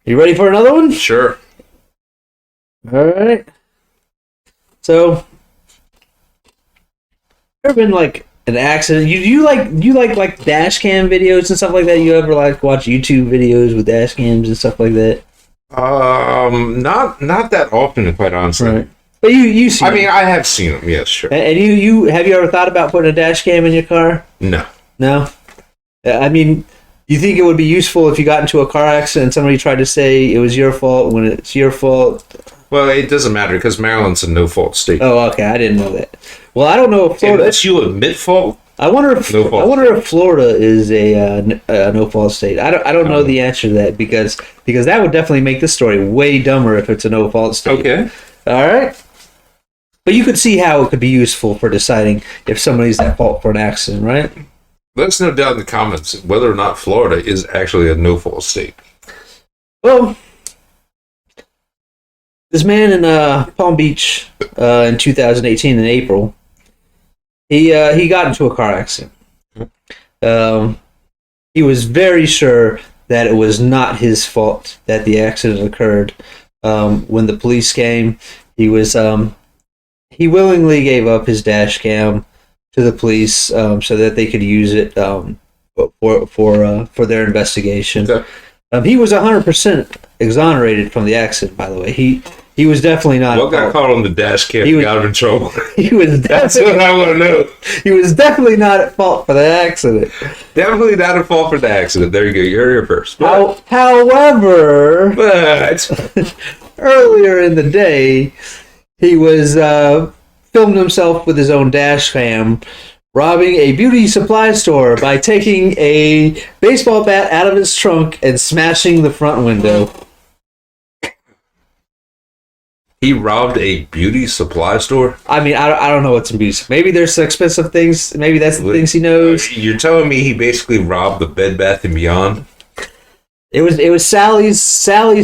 You ready for another one? Sure. All right. So, ever been like an accident? You like dash cam videos and stuff like that? You ever like watch YouTube videos with dash cams and stuff like that? Not that often, quite honestly. Right. But you see. I mean, I have seen them. Yes, sure. And you have you ever thought about putting a dash cam in your car? No. No. I mean, you think it would be useful if you got into a car accident and somebody tried to say it was your fault when it's your fault? Well, it doesn't matter because Maryland's a no-fault state. Oh, okay. I didn't know that. Well, I don't know if Florida. Unless you admit fault. I wonder if Florida is a no-fault state. I don't know the answer to that because that would definitely make this story way dumber if it's a no-fault state. Okay. All right. But you could see how it could be useful for deciding if somebody's at fault for an accident, right? Let us know down in the comments whether or not Florida is actually a no-fault state. Well, this man in Palm Beach in 2018 in April, he got into a car accident. He was very sure that it was not his fault that the accident occurred. When the police came, he willingly gave up his dash cam to the police so that they could use it for their investigation. Okay. He was 100% exonerated from the accident. By the way, he was definitely not. What got caught on the dash cam got him in trouble? He was. That's what I want to know. He was definitely not at fault for the accident. Definitely not at fault for the accident. There you go. You're here first. However, But earlier in the day, he was filmed himself with his own dash cam robbing a beauty supply store by taking a baseball bat out of his trunk and smashing the front window. he robbed a beauty supply store? I mean, I don't know what's in beauty. Maybe there's expensive things. Maybe that's the things he knows. You're telling me he basically robbed the Bed Bath & Beyond? It was Sally's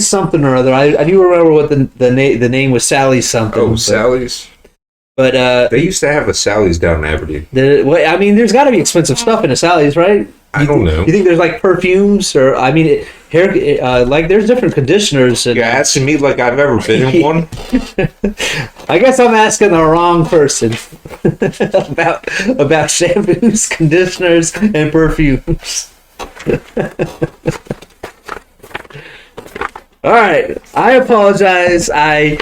something or other. I do remember what the name was, Sally's something. Oh, Sally's? But they used to have a Sally's down in Aberdeen. I mean, there's got to be expensive stuff in a Sally's, right? I don't know. You think there's like perfumes or I mean, like there's different conditioners. You're asking me like I've ever been in one? I guess I'm asking the wrong person about shampoos, conditioners, and perfumes. All right, I apologize. I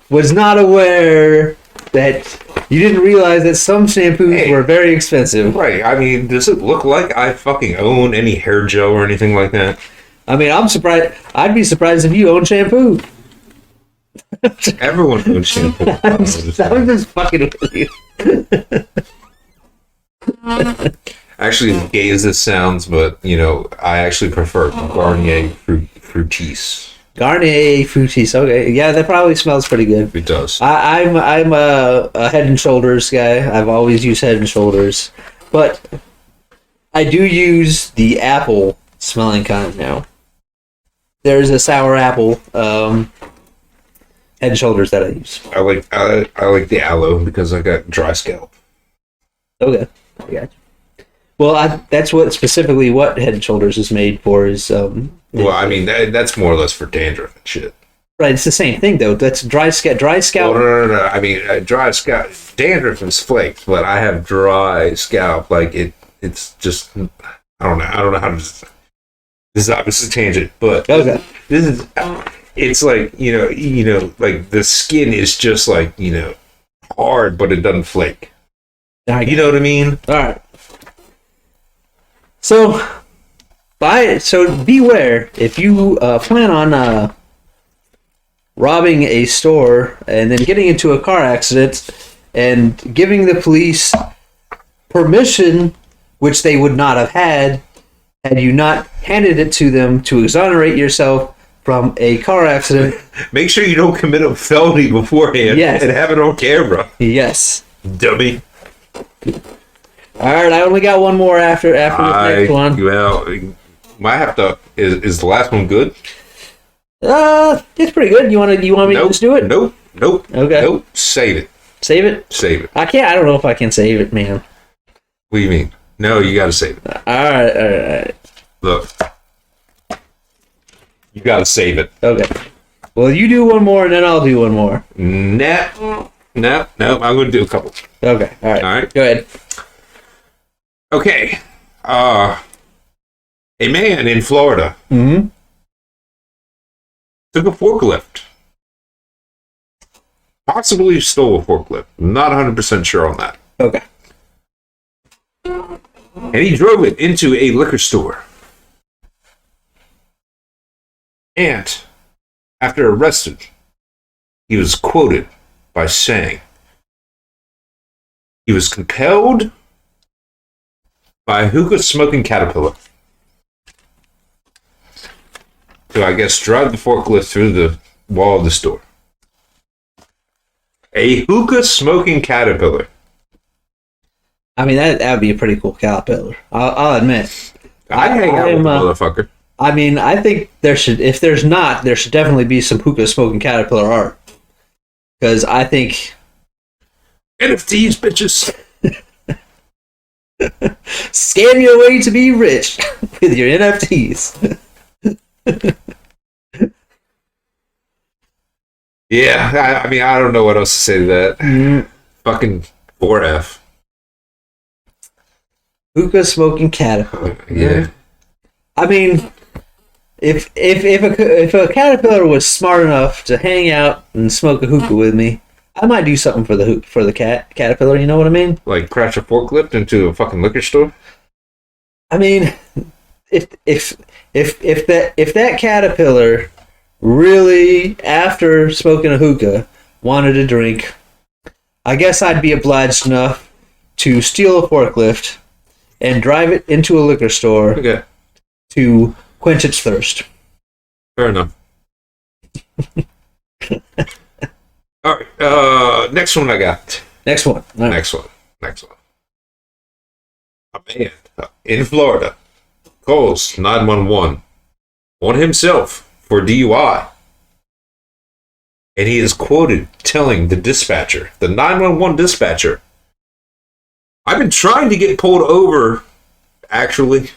was not aware that you didn't realize that some shampoos were very expensive. Right. I mean, does it look like I fucking own any hair gel or anything like that? I mean, I'm surprised. I'd be surprised if you own shampoo. Everyone owns shampoo. I was just fucking with you. Actually, as gay as this sounds, but, you know, I actually prefer Garnier Fructis. Garnier Fructis. Okay, yeah, that probably smells pretty good. It does. I'm a Head and Shoulders guy. I've always used Head and Shoulders, but I do use the apple smelling kind now. There's a sour apple Head and Shoulders that I use. I like the aloe because I got dry scalp. Okay, I got you. Well, that's what specifically what Head and Shoulders is made for is. Well, I mean that's more or less for dandruff and shit. Right, it's the same thing though. That's dry scalp. Well, no. I mean, dry scalp, dandruff is flakes, but I have dry scalp. Like it's just I don't know how to. This is obviously a tangent, but okay. This is it's like you know, like the skin is just like hard, but it doesn't flake. You know what I mean? All right. So beware if you plan on robbing a store and then getting into a car accident and giving the police permission, which they would not have had you not handed it to them to exonerate yourself from a car accident. Make sure you don't commit a felony beforehand and have it on camera. Yes. Dummy. All right, I only got one more after this next one. Well, might have to. Is the last one good? It's pretty good. You want me to just do it? Nope. Okay. Nope. Save it. Save it. I can't. I don't know if I can save it, man. What do you mean? No, you got to save it. All right. Look. You got to save it. Okay. Well, you do one more, and then I'll do one more. No. I'm going to do a couple. Okay. All right. All right. Go ahead. Okay. A man in Florida Mm-hmm. took a forklift. Possibly stole a forklift. Not 100% sure on that. Okay. And he drove it into a liquor store. And after arrested, he was quoted by saying he was compelled by a hookah smoking caterpillar to, I guess, drive the forklift through the wall of the store. A hookah smoking caterpillar. I mean, that would be a pretty cool caterpillar. I'll admit. I hang out with the motherfucker. I mean, I think there should, if there's not, there should definitely be some hookah smoking caterpillar art. Because I think NFTs, bitches. scam your way to be rich with your NFTs. Yeah, I mean, I don't know what else to say to that. Fucking 4F. Hookah smoking caterpillar. Yeah. I mean, if a caterpillar was smart enough to hang out and smoke a hookah with me, I might do something for the caterpillar. You know what I mean? Like crash a forklift into a fucking liquor store? I mean, if that caterpillar really, after smoking a hookah, wanted a drink, I guess I'd be obliged enough to steal a forklift and drive it into a liquor store Okay. to quench its thirst. Fair enough. All right. Next one I got. Next one. All right. Next one. A man in Florida calls 911 on himself for DUI. And he is quoted telling the dispatcher, the 911 dispatcher, I've been trying to get pulled over, actually.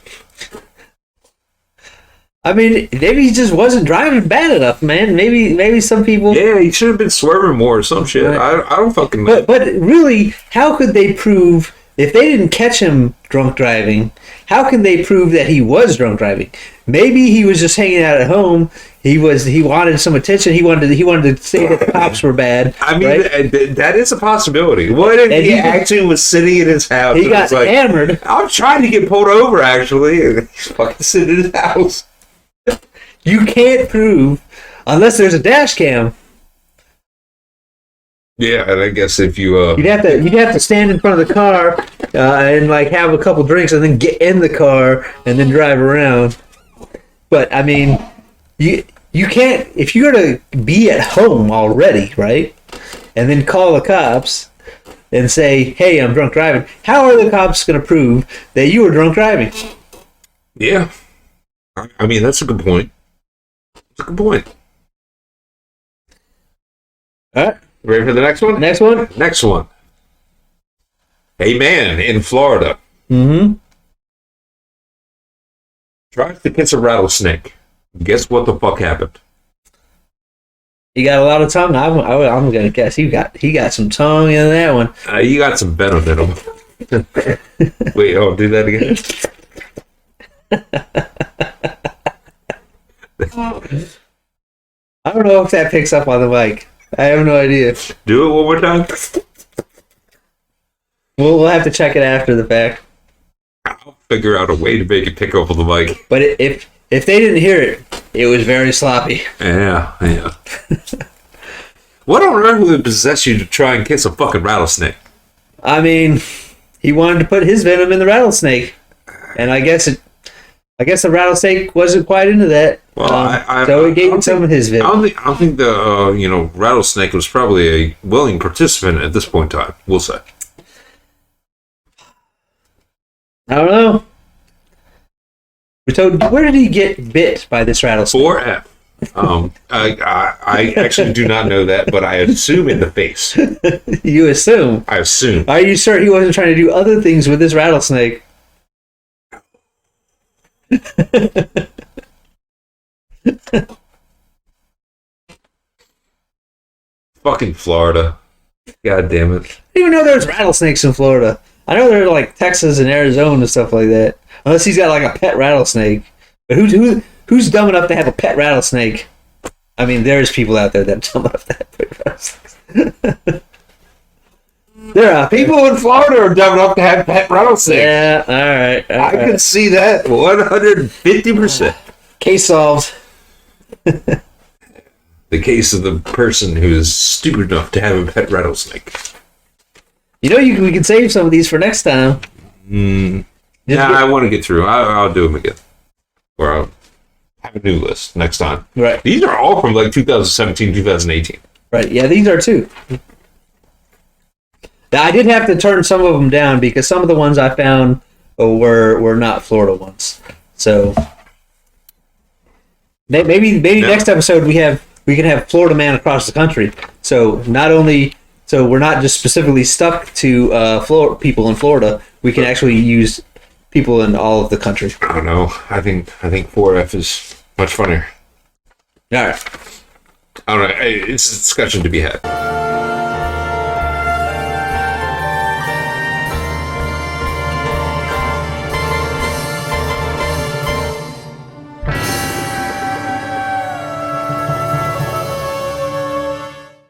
I mean, maybe he just wasn't driving bad enough, man. Maybe some people. Yeah, he should have been swerving more or some shit. Right. I don't fucking know. But really, how could they prove if they didn't catch him drunk driving? How can they prove that he was drunk driving? Maybe he was just hanging out at home. He wanted some attention. He wanted to say that the cops were bad. I mean, right? that is a possibility. What if he actually was sitting in his house? He and got was like, hammered. I'm trying to get pulled over, actually. And he's fucking sitting in his house. You can't prove unless there's a dash cam. Yeah, and I guess if you You'd have to stand in front of the car and like have a couple drinks and then get in the car and then drive around. But I mean, you can't, if you're to be at home already, right? And then call the cops and say, "Hey, I'm drunk driving." How are the cops going to prove that you were drunk driving? yeah, I mean that's a good point. That's a good point. All right. Ready for the next one? Next one. Next one. A man in Florida Mm-hmm. tries to kiss a rattlesnake. Guess what the fuck happened? He got a lot of tongue. I'm gonna guess he got some tongue in that one. You got some venom in him. Wait, do that again? I don't know if that picks up on the mic. I have no idea. Do it one more time. We'll have to check it after the fact. I'll figure out a way to make it pick up on the mic. But if they didn't hear it, it was very sloppy. Yeah. What on earth would possess you to try and kiss a fucking rattlesnake? I mean, he wanted to put his venom in the rattlesnake, and I guess the rattlesnake wasn't quite into that. Well, so he gave him some of his venom. I don't think the rattlesnake was probably a willing participant at this point in time. We'll say. I don't know. We're told, where did he get bit by this rattlesnake? 4F. I actually do not know that, but I assume in the face. You assume? I assume. Are you sure he wasn't trying to do other things with this rattlesnake? Fucking Florida. God damn it. I didn't even know there's rattlesnakes in Florida. I know they're like Texas and Arizona and stuff like that. Unless he's got like a pet rattlesnake. But who's dumb enough to have a pet rattlesnake? I mean, there's people out there that are dumb enough to have pet rattlesnakes. There are People in Florida are dumb enough to have pet rattlesnakes. Yeah, all right. I can see that 150%. Case solved. The case of the person who is stupid enough to have a pet rattlesnake. You know, we can save some of these for next time. Yeah, I want to get through. I'll do them again. Or I'll have a new list next time. Right. These are all from like 2017, 2018. Right. Yeah, these are too. Now, I did have to turn some of them down because some of the ones I found were not Florida ones. So maybe next episode we can have Florida man across the country. So we're not just specifically stuck to people in Florida. We can actually use people in all of the country. I don't know. I think 4F is much funnier. All right. I don't know. It's a discussion to be had.